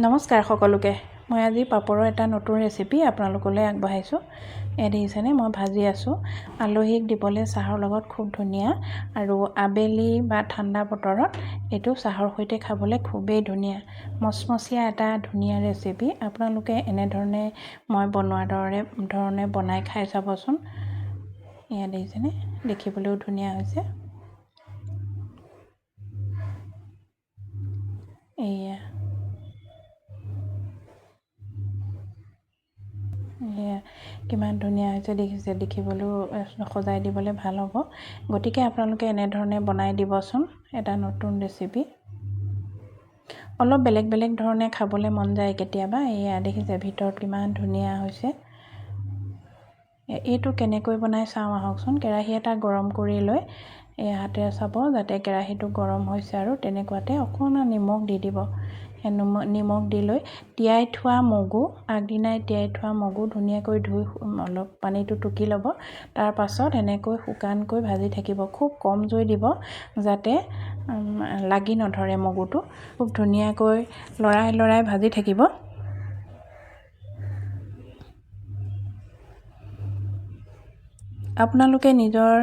নমস্কাৰ সকলোকে। মই আজি পাপৰৰ এটা নতুন ৰেচিপি আপোনালোকলৈ আগবঢ়াইছোঁ। এয়া দেখিছেনে, মই ভাজি আছোঁ। আলহীক দিবলৈ চাহৰ লগত খুব ধুনীয়া, আৰু আবেলি বা ঠাণ্ডা বতৰত এইটো চাহৰ সৈতে খাবলৈ খুবেই ধুনীয়া, মচমচীয়া এটা ধুনীয়া ৰেচিপি। আপোনালোকে এনেধৰণে মই বনোৱাৰ ধৰণে বনাই খাই চাবচোন। এয়া দেখিছেনে, দেখিবলৈও ধুনীয়া হৈছে। এয়া কিমান ধুনীয়া হৈছে দেখিছে, দেখিবলৈও সজাই দিবলৈ ভাল হ'ব। গতিকে আপোনালোকে এনেধৰণে বনাই দিবচোন। এটা নতুন ৰেচিপি, অলপ বেলেগ বেলেগ ধৰণে খাবলৈ মন যায় কেতিয়াবা। এয়া দেখিছে ভিতৰত কিমান ধুনীয়া হৈছে। এইটো কেনেকৈ বনাই চাওঁ আহকচোন। কেৰাহী এটা গৰম কৰি লৈ হাতেৰে চাব যাতে কেৰাহীটো গৰম হৈছে, আৰু তেনেকুৱাতে অকণমান নিমখ দি দিব। নিমখ দি লৈ তিয়াই থোৱা মগু, আগদিনাই তিয়াই থোৱা মগু ধুনীয়াকৈ ধুই অলপ পানীটো টুকি ল'ব। তাৰ পাছত এনেকৈ শুকানকৈ ভাজি থাকিব। খুব কম জুই দিব যাতে লাগি নধৰে মগুটো। খুব ধুনীয়াকৈ লৰাই লৰাই ভাজি থাকিব। আপোনালোকে নিজৰ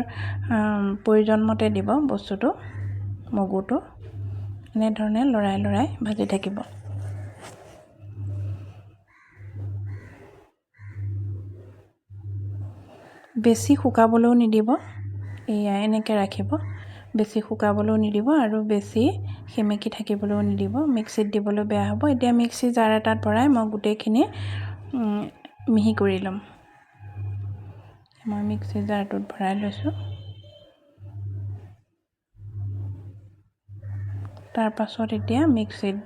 প্ৰয়োজন মতে দিব বস্তুটো, মগুটো। এনেধৰণে লৰাই লৰাই ভাজি থাকিব। বেছি শুকাবলৈও নিদিব। এয়া এনেকৈ ৰাখিব। বেছি শুকাবলৈও নিদিব আৰু বেছি সেমেকি থাকিবলৈও নিদিব। মিক্সিত দিবলৈ বেয়া হ'ব। এতিয়া মিক্সি জাৰ এটাত ভৰাই মই গোটেইখিনি মিহি কৰি ল'ম। মই মিক্সি জাৰটোত ভৰাই লৈছোঁ। তাৰ পাছত এতিয়া মিক্সিত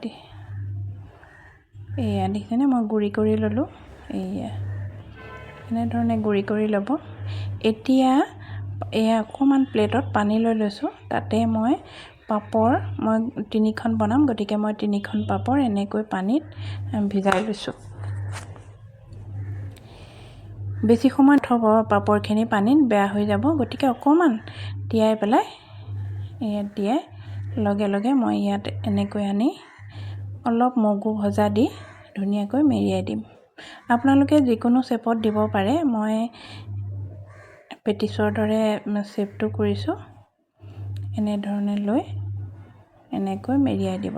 এয়া দেখিছেনে, মই গুড়ি কৰি ল'লোঁ। এয়া এনেধৰণে গুড়ি কৰি ল'ব। এতিয়া এয়া অকণমান প্লেটত পানী লৈ লৈছোঁ। তাতে মই পাপৰ, মই 3খন বনাম, গতিকে মই 3খন পাপৰ এনেকৈ পানীত ভিজাই লৈছোঁ। বেছি সময় থ'ব পাপৰখিনি পানীত, বেয়া হৈ যাব। গতিকে অকণমান তিয়াই পেলাই, ইয়াত তিয়াই লগে লগে মই ইয়াত এনেকৈ আনি অলপ মগু ভজা দি ধুনীয়াকৈ মেৰিয়াই দিম। আপোনালোকে যিকোনো শ্বেপত দিব পাৰে। মই পেটিছৰ দৰে শ্বেপটো কৰিছোঁ। এনেধৰণে লৈ এনেকৈ মেৰিয়াই দিব।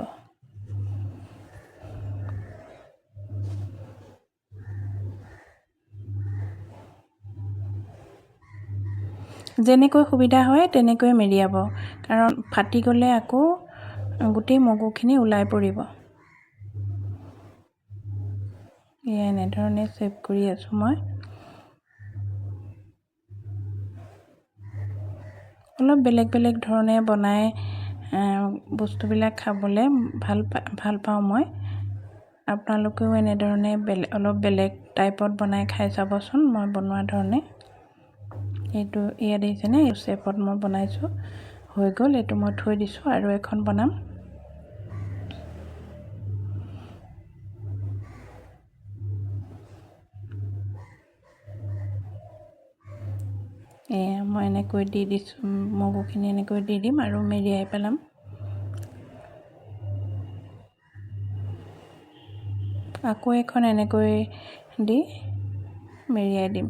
যেনেকৈ সুবিধা হয় তেনেকৈ মেৰিয়াব, কাৰণ ফাটি গ'লে আকৌ গোটেই মগুখিনি ওলাই পৰিব। এয়া এনেধৰণে শ্বেপ কৰি আছোঁ মই। অলপ বেলেগ বেলেগ ধৰণে বনাই বস্তুবিলাক খাবলৈ ভাল পাওঁ মই। আপোনালোকেও এনেধৰণে অলপ বেলেগ টাইপত বনাই খাই চাবচোন, মই বনোৱা ধৰণে। এইটো এয়া দেখিছেনে, এই শ্বেপত মই বনাইছোঁ। হৈ গ'ল। এইটো মই থৈ দিছোঁ, আৰু এখন বনাম। এয়া মই এনেকৈ দি দিছোঁ, মগুখিনি এনেকৈ দি দিম আৰু মেৰিয়াই পেলাম। আকৌ এখন এনেকৈ দি মেৰিয়াই দিম।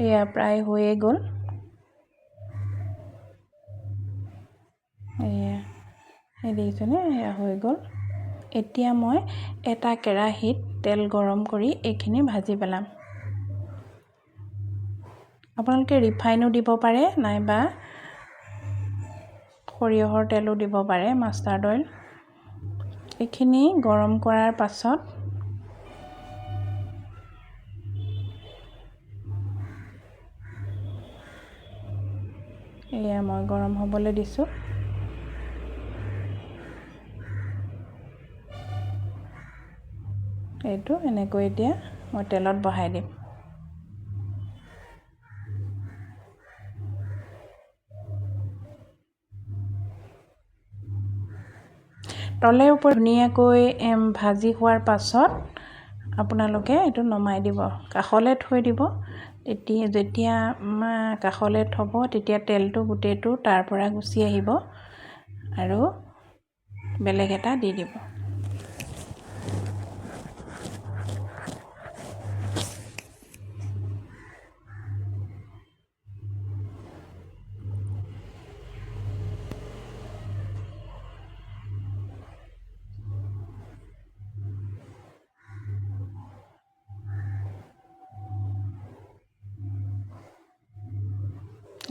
এয়া প্ৰায় হৈয়ে গ'ল। এয়া দেখিছেনে, এয়া হৈ গ'ল। এতিয়া মই এটা কেৰাহীত তেল গৰম কৰি এইখিনি ভাজি পেলাম। আপোনালোকে ৰিফাইনো দিব পাৰে, নাইবা সৰিয়হৰ তেলো দিব পাৰে, মাষ্টাৰ্ড অইল। এইখিনি গৰম কৰাৰ পাছত এয়া মই গৰম হ'বলৈ দিছোঁ। এইটো এনেকৈ এতিয়া মই তেলত বহাই দিম। তলে ওপৰে ধুনীয়াকৈ ভাজি হোৱাৰ পাছত আপোনালোকে এইটো নমাই দিব, কাষলৈ থৈ দিব। যেতিয়া কাষলৈ থ'ব তেতিয়া তেলটো গোটেইটো তাৰ পৰা গুচি আহিব আৰু বেলেগ এটা দি দিব।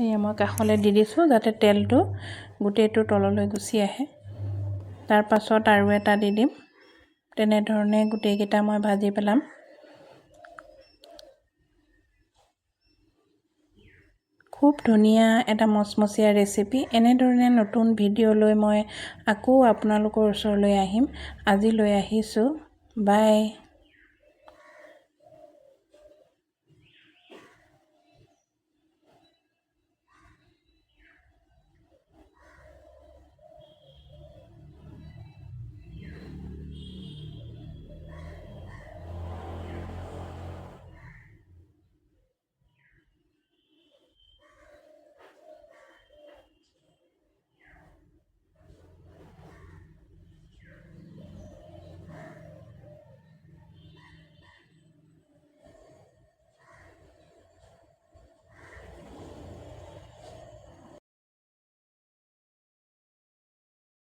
এয়া মই কাষলৈ দি দিছোঁ যাতে তেলটো গোটেইটো তললৈ গুচি আহে। তাৰ পাছত আৰু এটা দি দিম। তেনেধৰণে গোটেইকেইটা মই ভাজি পেলাম। খুব ধুনীয়া এটা মচমচীয়া ৰেচিপি। এনেধৰণে নতুন ভিডিঅ' লৈ মই আকৌ আপোনালোকৰ ওচৰলৈ আহিম। আজিলৈ আহিছোঁ, বাই।